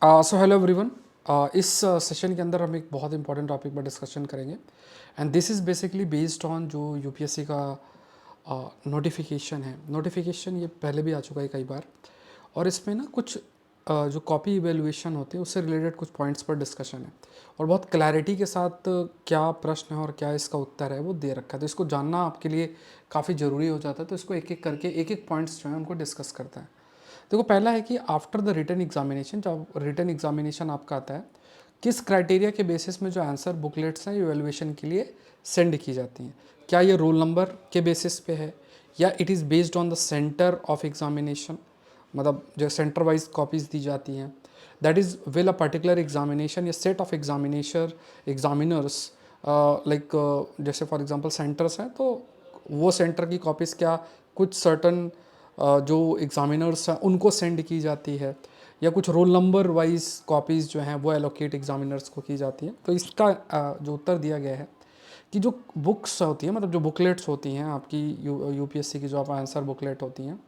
So hello everyone. इस session के अंदर हम एक बहुत इंपॉर्टेंट टॉपिक पर डिस्कशन करेंगे and this is basically based on जो यूपीएससी का नोटिफिकेशन है। नोटिफिकेशन ये पहले भी आ चुका है कई बार, और इसमें ना कुछ जो कॉपी इवेलुएशन होते हैं उससे रिलेटेड कुछ पॉइंट्स पर डिस्कशन है और बहुत क्लैरिटी के साथ क्या प्रश्न है और क्या इसका उत्तर है वो दे रखा है। तो इसको जानना आपके लिए काफ़ी ज़रूरी हो जाता है, तो इसको एक एक करके एक एक पॉइंट्स जो है उनको डिस्कस करते हैं। देखो, पहला है कि आफ्टर द रिटन एग्जामिनेशन, जब रिटन एग्जामिनेशन आपका आता है, किस क्राइटेरिया के बेसिस में जो आंसर बुकलेट्स हैं इवेलुएशन के लिए सेंड की जाती हैं। क्या ये रोल नंबर के बेसिस पे है या it is based on the centre of examination, मतलब जो सेंटर वाइज कॉपीज़ दी जाती हैं। That is will a particular examination या सेट ऑफ एग्जामिनर्स लाइक, जैसे फॉर एग्जांपल सेंटर्स हैं तो वो सेंटर की कॉपीज़ क्या कुछ सर्टन जो एग्ज़ामिनर्स हैं उनको सेंड की जाती है, या कुछ रोल नंबर वाइज कॉपीज़ जो हैं वो एलोकेट एग्ज़ामिनर्स को की जाती हैं। तो इसका जो उत्तर दिया गया है कि जो बुक्स होती हैं, मतलब जो बुकलेट्स होती हैं आपकी यूपीएससी की, जो आप आंसर बुकलेट होती हैं,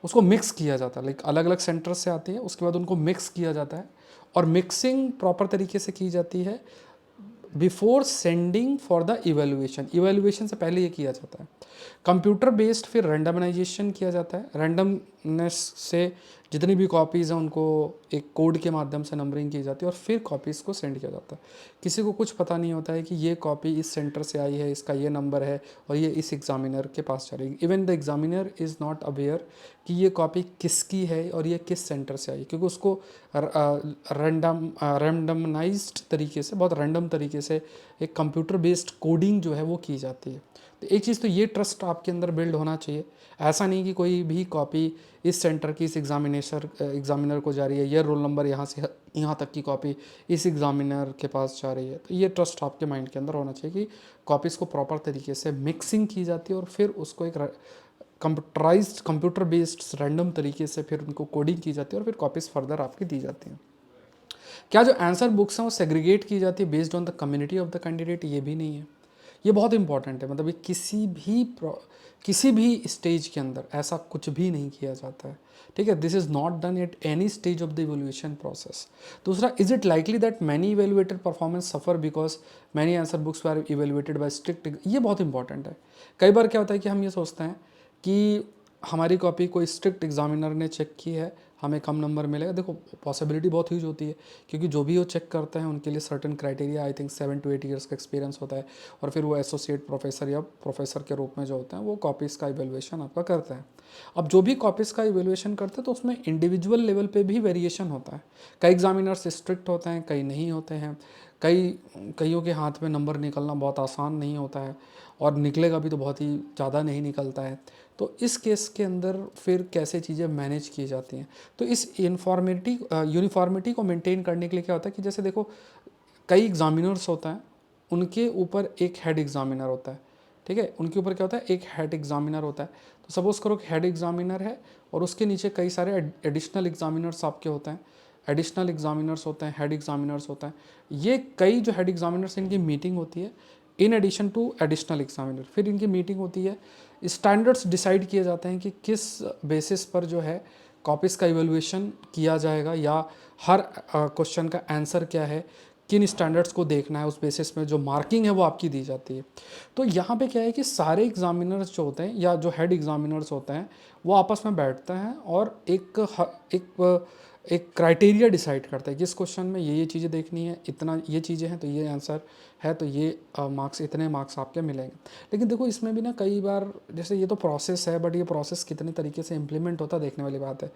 उसको मिक्स किया जाता है। लाइक अलग अलग सेंटर से आती है, उसके बाद उनको मिक्स किया जाता है और मिक्सिंग प्रॉपर तरीके से की जाती है before sending for the evaluation. Evaluation से पहले ये किया जाता है। कंप्यूटर बेस्ड फिर रैंडमाइजेशन किया जाता है। रैंडमनेस से जितनी भी कॉपीज़ हैं उनको एक कोड के माध्यम से नंबरिंग की जाती है और फिर कॉपीज़ को सेंड किया जाता है। किसी को कुछ पता नहीं होता है कि ये कॉपी इस सेंटर से आई है, इसका ये नंबर है और ये इस एग्ज़ामिनर के पास चलेगी। Even the examiner is not aware कि ये कॉपी किसकी है और ये किस सेंटर से आई, क्योंकि उसको रैंडमनाइज्ड तरीके से, बहुत रैंडम तरीके से एक कंप्यूटर बेस्ड कोडिंग जो है वो की जाती है। तो एक चीज़ तो ये ट्रस्ट आपके अंदर बिल्ड होना चाहिए। ऐसा नहीं कि कोई भी कॉपी इस सेंटर की इस एग्जामिनर को जा रही है, ये रोल नंबर यहाँ से यहाँ तक की कॉपी इस एग्जामिनर के पास जा रही है। तो ये ट्रस्ट आपके माइंड के अंदर होना चाहिए कि कॉपीज़ को प्रॉपर तरीके से मिक्सिंग की जाती है और फिर उसको एक कंप्यूटर बेस्ड रैंडम तरीके से फिर उनको कोडिंग की जाती है और फिर कॉपीज़ फर्दर आपकी दी जाती हैं। क्या जो आंसर बुक्स हैं वो सेग्रीगेट की जाती है based on the community of the candidate? ये भी नहीं है। ये बहुत इंपॉर्टेंट है। मतलब ये किसी भी स्टेज के अंदर ऐसा कुछ भी नहीं किया जाता है। ठीक है, this is not done at any stage of the evolution process. दूसरा, is it likely that many evaluated performance suffer because many answer books were evaluated by strict. ये बहुत इंपॉर्टेंट है। कई बार क्या होता है कि हम ये सोचते हैं कि हमारी कॉपी कोई स्ट्रिक्ट एग्जामिनर ने चेक की है, हमें कम नंबर मिलेगा। देखो, पॉसिबिलिटी बहुत ह्यूज होती है, क्योंकि जो भी वो चेक करते हैं उनके लिए certain criteria, I think 7 to 8 years का एक्सपीरियंस होता है, और फिर वो एसोसिएट प्रोफेसर या प्रोफेसर के रूप में जो होते हैं वो कॉपीज़ का इवेलुएशन आपका करते हैं। अब जो भी कॉपीज़ का इवेलुएशन करते हैं तो उसमें इंडिविजुअल लेवल पे भी वेरिएशन होता है। कई एग्जामिनर्स स्ट्रिक्ट होते हैं, कई नहीं होते हैं। कईयों के हाथ में नंबर निकलना बहुत आसान नहीं होता है, और निकलेगा भी तो बहुत ही ज़्यादा नहीं निकलता है। तो इस केस के अंदर फिर कैसे चीज़ें मैनेज की जाती हैं? तो इस यूनिफॉर्मिटी को मेंटेन करने के लिए क्या होता है कि जैसे देखो, कई एग्जामिनर्स होता है, उनके ऊपर एक हेड एग्जामिनर होता है। ठीक है, उनके ऊपर क्या होता है, एक हेड एग्जामिनर होता है। तो सपोज़ करो कि हेड एग्जामिनर है और उसके नीचे कई सारे एडिशनल एग्जामिनर्स आपके होते हैं। एडिशनल एग्जामिनर्स होते हैं, हेड एग्जामिनर्स होते हैं। ये कई जो हेड एग्जामिनर्स, इनकी मीटिंग होती है in addition to additional examiner. फिर इनकी मीटिंग होती है, स्टैंडर्ड्स डिसाइड किए जाते हैं कि किस बेसिस पर जो है कॉपीज़ का इवेलुएशन किया जाएगा, या हर क्वेश्चन का आंसर क्या है, किन स्टैंडर्ड्स को देखना है, उस बेसिस में जो मार्किंग है वो आपकी दी जाती है। तो यहाँ पे क्या है कि सारे एग्जामिनर्स जो होते हैं या जो हेड एग्जामिनर्स होते हैं वो आपस में बैठते हैं और एक क्राइटेरिया डिसाइड करता है कि इस क्वेश्चन में ये चीज़ें देखनी है, इतना ये चीज़ें हैं तो ये आंसर है, तो ये मार्क्स, इतने मार्क्स आपके मिलेंगे। लेकिन देखो, इसमें भी ना कई बार, जैसे ये तो प्रोसेस है, बट ये प्रोसेस कितने तरीके से इम्प्लीमेंट होता है देखने वाली बात है।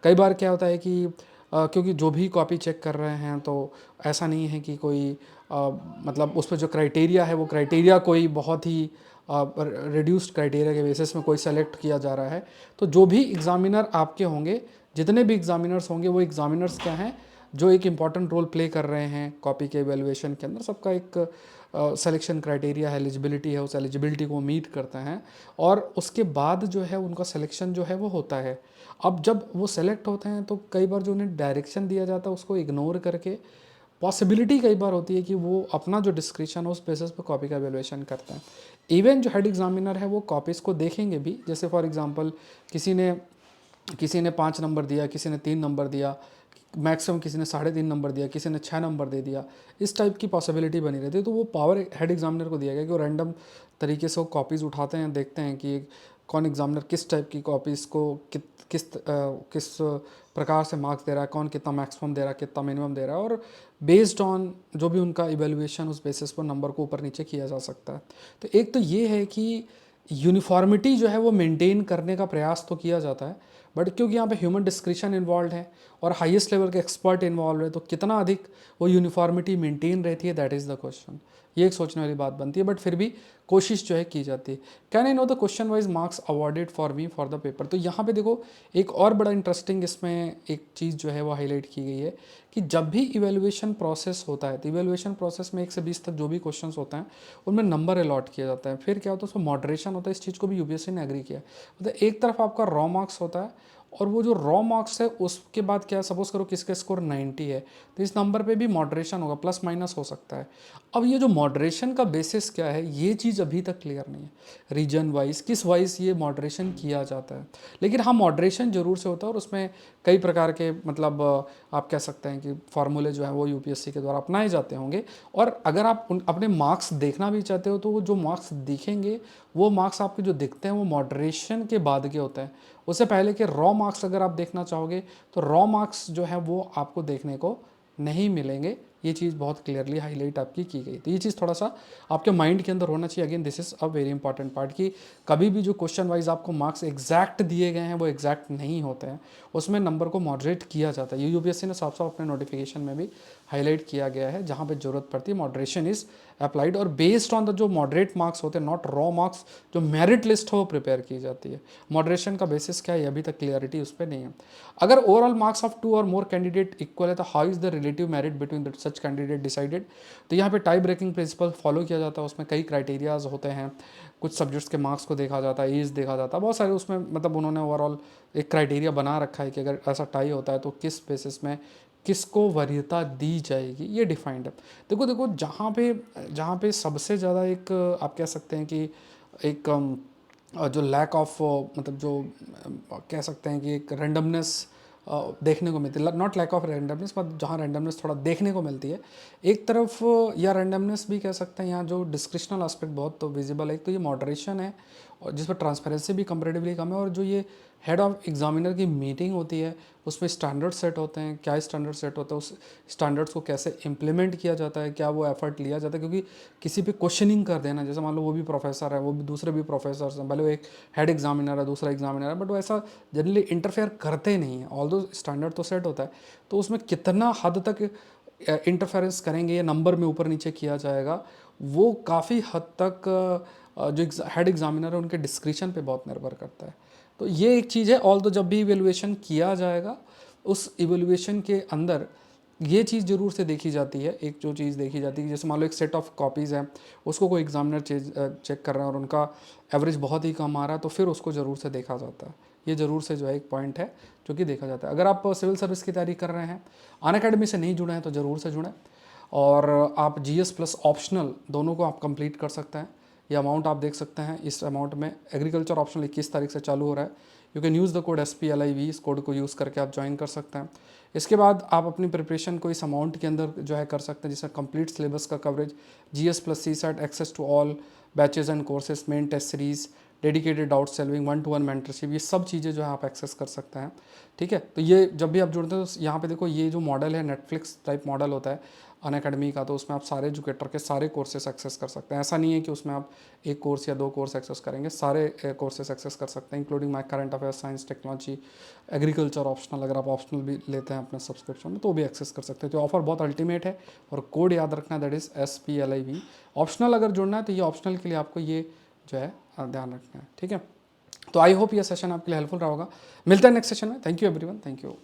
कई बार क्या होता है कि क्योंकि जो भी कॉपी चेक कर रहे हैं तो ऐसा नहीं है कि कोई मतलब उस पर जो क्राइटेरिया है वो क्राइटेरिया कोई बहुत ही रिड्यूस्ड क्राइटेरिया के बेसिस में कोई सेलेक्ट किया जा रहा है। तो जो भी एग्ज़ामिनर आपके होंगे, जितने भी एग्ज़ामिनर्स होंगे, वो एग्ज़ामिनर्स क्या हैं जो एक इम्पॉर्टेंट रोल प्ले कर रहे हैं कॉपी के एवेलुएशन के अंदर। सबका एक सिलेक्शन क्राइटेरिया है, एलिजिबिलिटी है, उस एलिजिबिलिटी को मीट करते हैं और उसके बाद जो है उनका सिलेक्शन जो है वो होता है। अब जब वो सेलेक्ट होते हैं तो कई बार जो उन्हें डायरेक्शन दिया जाता है उसको इग्नोर करके, पॉसिबिलिटी कई बार होती है कि वो अपना जो डिस्क्रिप्शन है उस बेसिस पे कॉपी का एवेलुएशन करते हैं। इवन जो हेड एग्जामिनर है वो कॉपीज़ को देखेंगे भी। जैसे फॉर एग्जांपल किसी ने 5 नंबर दिया, किसी ने 3 नंबर दिया, मैक्सिमम किसी ने 3.5 नंबर दिया, किसी ने 6 नंबर दे दिया, इस टाइप की पॉसिबिलिटी बनी रहती है। तो वो पावर हेड एग्जामिनर को दिया गया कि वो रैंडम तरीके से वो कॉपीज़ उठाते हैं, देखते हैं कि कौन एग्जामिनर किस टाइप की कॉपीज़ को किस प्रकार से मार्क्स दे रहा है, कौन कितना मैक्सिमम दे रहा है, कितना मिनिमम दे रहा है, और बेस्ड ऑन जो भी उनका इवेल्युएशन उस बेसिस पर नंबर को ऊपर नीचे किया जा सकता है। तो एक तो ये है कि यूनिफॉर्मिटी जो है वो मेंटेन करने का प्रयास तो किया जाता है, बट क्योंकि यहाँ पे ह्यूमन डिस्क्रिशन इन्वॉल्व है और हाईएस्ट लेवल के एक्सपर्ट इन्वॉल्व है, तो कितना अधिक वो यूनिफॉर्मिटी मेंटेन रहती है, दैट इज़ द क्वेश्चन। ये एक सोचने वाली बात बनती है, बट फिर भी कोशिश जो है की जाती है। Can I know the question wise marks awarded for me for the paper. तो यहाँ पे देखो एक और बड़ा इंटरेस्टिंग इसमें एक चीज़ जो है वो हाईलाइट की गई है कि जब भी इवेल्युएशन प्रोसेस होता है तो इवेल्युएशन प्रोसेस में 1 से 20 तक जो भी क्वेश्चन होते हैं उनमें नंबर अलॉट किया जाता है। फिर क्या होता है, उसमें मॉडरेशन होता है। इस चीज़ को भी यूपीएससी ने एग्री किया। मतलब एक तरफ आपका रॉ मार्क्स होता है और वो जो रॉ मार्क्स है उसके बाद क्या, सपोज करो किसका स्कोर 90 है तो इस नंबर पे भी मॉडरेशन होगा, प्लस माइनस हो सकता है। अब ये जो मॉडरेशन का बेसिस क्या है, ये चीज़ अभी तक क्लियर नहीं है। रीजन वाइज किस वाइज ये मॉडरेशन किया जाता है, लेकिन हाँ मॉडरेशन जरूर से होता है और उसमें कई प्रकार के मतलब आप कह सकते हैं कि फार्मूले जो है वो यूपीएससी के द्वारा अपनाए जाते होंगे। और अगर आप अपने मार्क्स देखना भी चाहते हो तो वो जो मार्क्स दिखेंगे वो मार्क्स आपके जो दिखते हैं वो मॉडरेशन के बाद के होते हैं। उससे पहले के रॉ मार्क्स अगर आप देखना चाहोगे तो रॉ मार्क्स जो है वो आपको देखने को नहीं मिलेंगे। ये चीज़ बहुत क्लियरली हाईलाइट आपकी की गई। तो ये चीज़ थोड़ा सा आपके माइंड के अंदर होना चाहिए। Again this is a very important part कि कभी भी जो क्वेश्चन वाइज आपको मार्क्स एग्जैक्ट दिए गए हैं वो एग्जैक्ट नहीं होते हैं, उसमें नंबर को मॉडरेट किया जाता है। ये यूपीएससी ने साफ साफ अपने नोटिफिकेशन में भी हाईलाइट किया गया है। जहाँ पे जरूरत पड़ती है मॉडरेशन इज़ अप्लाइड और बेस्ड ऑन द जो मॉडरेट मार्क्स होते हैं, नॉट रॉ मार्क्स, जो मेरिट लिस्ट हो वो प्रिपेयर की जाती है। मॉडरेशन का बेसिस क्या है अभी तक क्लियरिटी उस पर नहीं है। अगर ओवरऑल मार्क्स ऑफ 2 और मोर कैंडिडेट इक्वल है तो how is the relative merit between such candidate decided. तो यहाँ पे टाई ब्रेकिंग प्रिंसिपल फॉलो किया जाता है। उसमें कई क्राइटेरियाज होते हैं, कुछ सब्जेक्ट्स के मार्क्स को देखा जाता है, एज देखा जाता है, बहुत सारे उसमें मतलब उन्होंने ओवरऑल एक क्राइटेरिया बना रखा है कि अगर ऐसा टाई होता है तो किस बेसिस में किसको वरीयता दी जाएगी, ये डिफाइंड है। देखो देखो जहाँ पे सबसे ज़्यादा एक आप कह सकते हैं कि एक जो लैक ऑफ मतलब जो कह सकते हैं कि एक रेंडमनेस देखने को मिलती है, not lack of randomness but जहाँ रेंडमनेस थोड़ा देखने को मिलती है एक तरफ, या रेंडमनेस भी कह सकते हैं, यहाँ जो डिस्क्रिप्शनल एस्पेक्ट बहुत तो विजिबल है। तो ये मॉडरेशन है और जिस पर ट्रांसपेरेंसी भी कंपेरेटिवली कम है, और जो ये हेड ऑफ एग्जामिनर की मीटिंग होती है उसमें स्टैंडर्ड सेट होते हैं। क्या स्टैंडर्ड सेट होता है, उस स्टैंडर्ड्स को कैसे इंप्लीमेंट किया जाता है, क्या वो एफर्ट लिया जाता है, क्योंकि किसी पे क्वेश्चनिंग कर देना, जैसे मान लो वो भी प्रोफेसर है, वो भी दूसरे भी प्रोफेसर हैं, भले वो एक हेड एग्जामिनर है दूसरा एग्जामिनर है, बट वो ऐसा जनरली इंटरफेयर करते नहीं हैं। ऑल्दो स्टैंडर्ड तो सेट होता है, तो उसमें कितना हद तक इंटरफेरेंस करेंगे या नंबर में ऊपर नीचे किया जाएगा, वो काफ़ी हद तक जो हेड एग्जामिनर है उनके डिस्क्रिप्शन पे बहुत निर्भर करता है। तो ये एक चीज़ है। ऑल तो जब भी इवेल्युएशन किया जाएगा उस इवेल्युएशन के अंदर ये चीज़ ज़रूर से देखी जाती है। एक जो चीज़ देखी जाती है, जैसे मान लो एक सेट ऑफ कॉपीज़ है, उसको कोई एग्जामिनर चेक कर रहा है और उनका एवरेज बहुत ही कम आ रहा है, तो फिर उसको ज़रूर से देखा जाता है। ये ज़रूर से जो है एक पॉइंट है जो कि देखा जाता है। अगर आप सिविल सर्विस की तैयारी कर रहे हैं, अनअकैडमी से नहीं जुड़े हैं, तो ज़रूर से जुड़ें। और आप जीएस प्लस ऑप्शनल दोनों को आप कंप्लीट कर सकते हैं। ये अमाउंट आप देख सकते हैं, इस अमाउंट में एग्रीकल्चर ऑप्शनल 21 तारीख से चालू हो रहा है। You can use the code SPLIV, इस कोड को यूज़ करके आप ज्वाइन कर सकते हैं। इसके बाद आप अपनी प्रिपरेशन को इस अमाउंट के अंदर जो है कर सकते हैं, जिसमें कंप्लीट सिलेबस का coverage, GS plus CSAT, access to all batches and courses, main test series, dedicated doubt solving, 1-to-1 mentorship, ये सब चीज़ें जो है आप एक्सेस कर सकते हैं। ठीक है, तो ये जब भी आप जुड़ते हैं तो यहाँ पे देखो ये जो मॉडल है नेटफ्लिक्स टाइप मॉडल होता है अनअकैडमी का, तो उसमें आप सारे एजुकेटर के सारे कोर्सेस एक्सेस कर सकते हैं। ऐसा नहीं है कि उसमें आप एक कोर्स या 2 कोर्स एक्सेस करेंगे, सारे कोर्सेस एक्सेस कर सकते हैं, including my current affairs, science, technology, agriculture optional. अगर आप ऑप्शनल भी लेते हैं अपने सब्सक्रिप्शन में तो भी एक्सेस कर सकते हैं। तो ऑफर बहुत अल्टीमेट है और कोड याद रखना, दैट इज़ SPLIV। ऑप्शनल अगर जुड़ना है तो ये ऑप्शनल के लिए आपको ये जो है ध्यान रखना है। ठीक है, तो आई होप ये सेशन आपके लिए हेल्पफुल रहा होगा। मिलता है नेक्स्ट सेशन में। Thank you everyone, thank you.